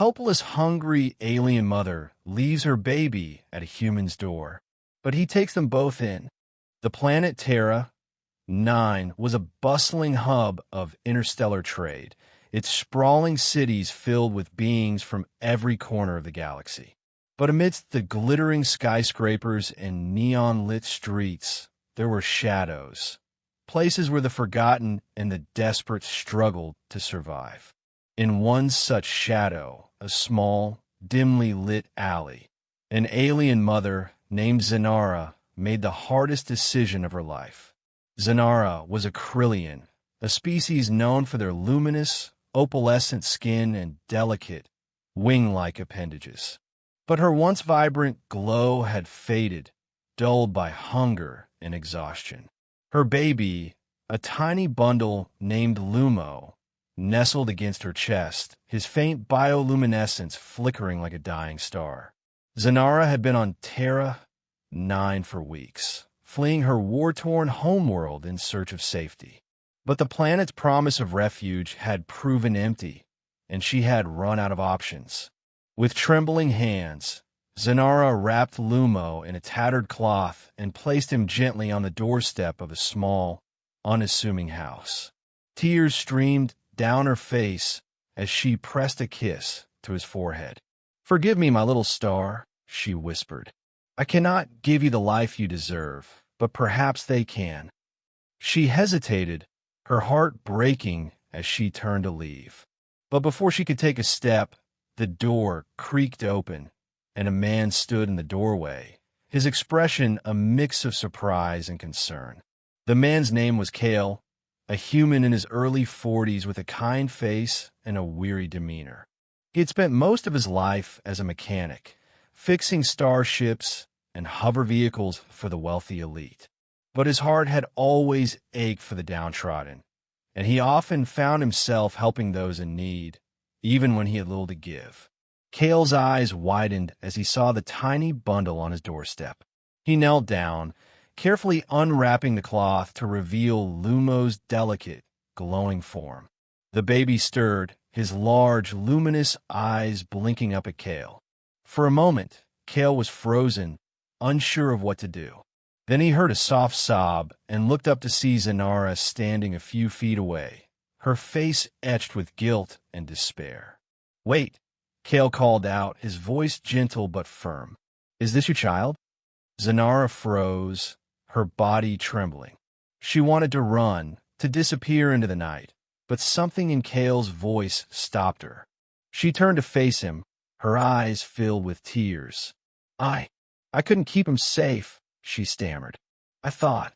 helpless, hungry alien mother leaves her baby at a human's door, but he takes them both in. The planet Terra 9 was a bustling hub of interstellar trade, its sprawling cities filled with beings from every corner of the galaxy. But amidst the glittering skyscrapers and neon-lit streets, there were shadows, places where the forgotten and the desperate struggled to survive. In one such shadow, a small, dimly lit alley, an alien mother named Zanara made the hardest decision of her life. Zanara was a Krillian, a species known for their luminous, opalescent skin and delicate, wing-like appendages. But her once vibrant glow had faded, dulled by hunger and exhaustion. Her baby, a tiny bundle named Lumo, nestled against her chest, his faint bioluminescence flickering like a dying star. Zanara had been on Terra 9 for weeks, fleeing her war-torn homeworld in search of safety. But the planet's promise of refuge had proven empty, and she had run out of options. With trembling hands, Zanara wrapped Lumo in a tattered cloth and placed him gently on the doorstep of a small, unassuming house. Tears streamed down her face as she pressed a kiss to his forehead. "Forgive me, my little star," she whispered. "I cannot give you the life you deserve, but perhaps they can." She hesitated, her heart breaking as she turned to leave. But before she could take a step, the door creaked open, and a man stood in the doorway, his expression a mix of surprise and concern. The man's name was Kale, a human in his early 40s with a kind face and a weary demeanor. He had spent most of his life as a mechanic, fixing starships and hover vehicles for the wealthy elite. But his heart had always ached for the downtrodden, and he often found himself helping those in need, even when he had little to give. Kale's eyes widened as he saw the tiny bundle on his doorstep. He knelt down, carefully unwrapping the cloth to reveal Lumo's delicate, glowing form. The baby stirred, his large, luminous eyes blinking up at Kale. For a moment, Kale was frozen, unsure of what to do. Then he heard a soft sob and looked up to see Zanara standing a few feet away, her face etched with guilt and despair. "Wait," Kale called out, his voice gentle but firm. "Is this your child?" Zanara froze, her body trembling. She wanted to run, to disappear into the night, but something in Kale's voice stopped her. She turned to face him, her eyes filled with tears. I couldn't keep him safe," she stammered. I thought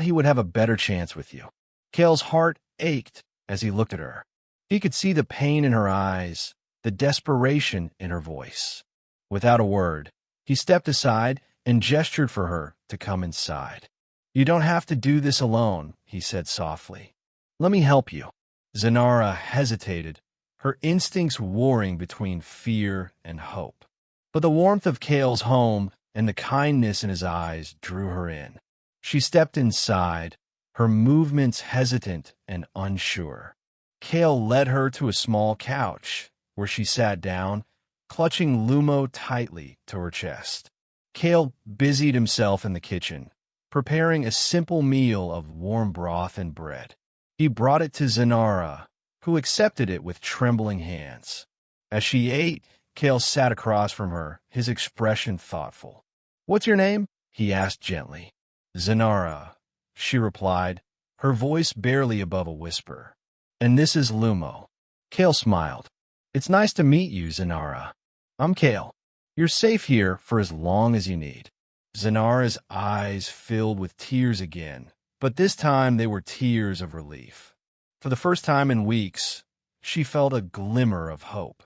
he would have a better chance with you." Kale's heart ached as he looked at her. He could see the pain in her eyes, the desperation in her voice. Without a word, he stepped aside and gestured for her to come inside. "You don't have to do this alone," he said softly. "Let me help you." Zanara hesitated, her instincts warring between fear and hope. But the warmth of Kale's home and the kindness in his eyes drew her in. She stepped inside, her movements hesitant and unsure. Kale led her to a small couch, where she sat down, clutching Lumo tightly to her chest. Kale busied himself in the kitchen, preparing a simple meal of warm broth and bread. He brought it to Zanara, who accepted it with trembling hands. As she ate, Kale sat across from her, his expression thoughtful. "What's your name?" he asked gently. "Zanara," she replied, her voice barely above a whisper. "And this is Lumo." Kale smiled. "It's nice to meet you, Zanara. I'm Kale. You're safe here for as long as you need." Zanara's eyes filled with tears again, but this time they were tears of relief. For the first time in weeks, she felt a glimmer of hope.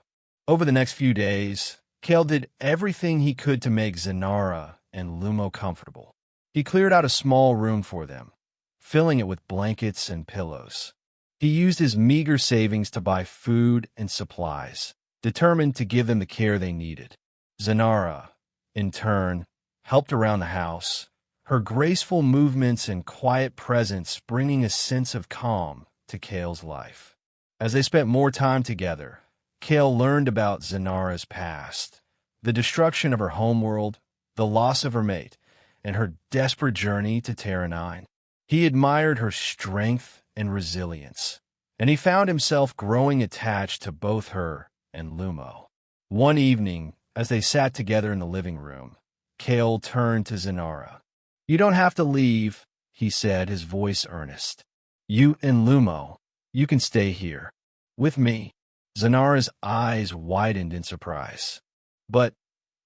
Over the next few days, Kale did everything he could to make Zanara and Lumo comfortable. He cleared out a small room for them, filling it with blankets and pillows. He used his meager savings to buy food and supplies, determined to give them the care they needed. Zanara, in turn, helped around the house, her graceful movements and quiet presence bringing a sense of calm to Kale's life. As they spent more time together, Kale learned about Zanara's past, the destruction of her homeworld, the loss of her mate, and her desperate journey to Terra 9. He admired her strength and resilience, and he found himself growing attached to both her and Lumo. One evening, as they sat together in the living room, Kale turned to Zanara. "You don't have to leave," he said, his voice earnest. "You and Lumo, you can stay here. With me." Zanara's eyes widened in surprise. "But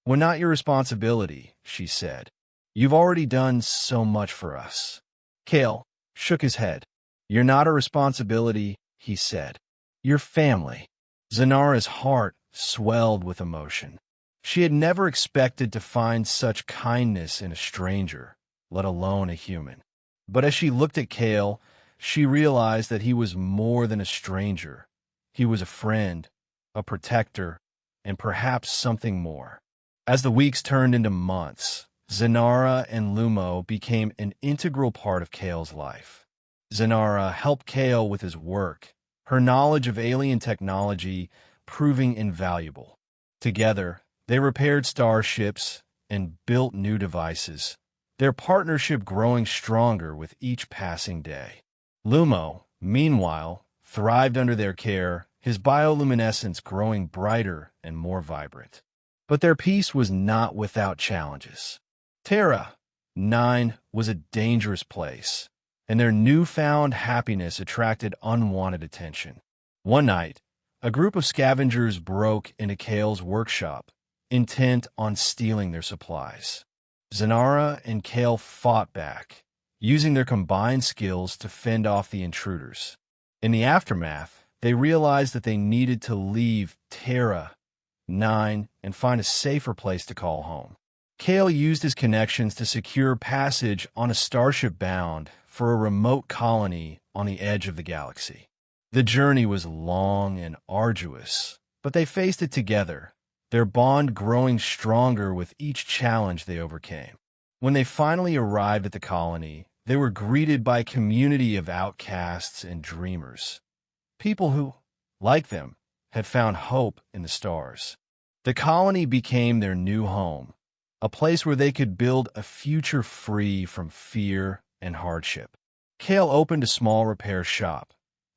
we're not your responsibility," she said. "You've already done so much for us." Kale shook his head. "You're not a responsibility," he said. "You're family." Zanara's heart swelled with emotion. She had never expected to find such kindness in a stranger, let alone a human. But as she looked at Kale, she realized that he was more than a stranger. He was a friend, a protector, and perhaps something more. As the weeks turned into months, Zanara and Lumo became an integral part of Kale's life. Zanara helped Kale with his work, her knowledge of alien technology proving invaluable. Together, they repaired starships and built new devices, their partnership growing stronger with each passing day. Lumo, meanwhile, thrived under their care, his bioluminescence growing brighter and more vibrant. But their peace was not without challenges. Terra 9 was a dangerous place, and their newfound happiness attracted unwanted attention. One night, a group of scavengers broke into Kale's workshop, intent on stealing their supplies. Zanara and Kale fought back, using their combined skills to fend off the intruders. In the aftermath, they realized that they needed to leave Terra 9 and find a safer place to call home. Kale used his connections to secure passage on a starship bound for a remote colony on the edge of the galaxy. The journey was long and arduous, but they faced it together, their bond growing stronger with each challenge they overcame. When they finally arrived at the colony, they were greeted by a community of outcasts and dreamers, people who, like them, had found hope in the stars. The colony became their new home, a place where they could build a future free from fear and hardship. Kale opened a small repair shop,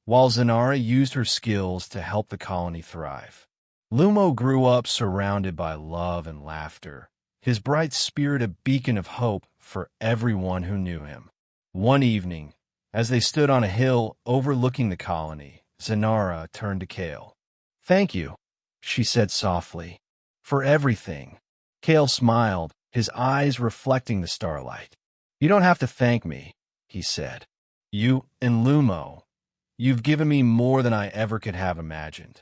while Zanara used her skills to help the colony thrive. Lumo grew up surrounded by love and laughter, his bright spirit a beacon of hope for everyone who knew him. One evening, as they stood on a hill overlooking the colony, Zanara turned to Kale. "Thank you," she said softly, "for everything." Kale smiled, his eyes reflecting the starlight. "You don't have to thank me," he said. "You and Lumo, you've given me more than I ever could have imagined."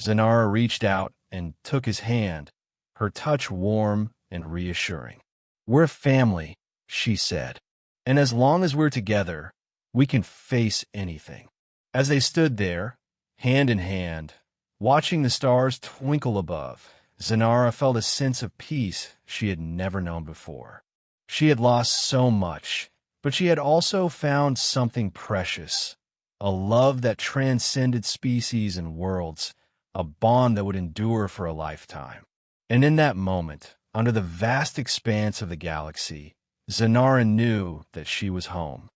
Zanara reached out and took his hand, her touch warm and reassuring. "We're family," she said, "and as long as we're together, we can face anything." As they stood there, hand in hand, watching the stars twinkle above, Zanara felt a sense of peace she had never known before. She had lost so much, but she had also found something precious, a love that transcended species and worlds, a bond that would endure for a lifetime. And in that moment, under the vast expanse of the galaxy, Zanara knew that she was home.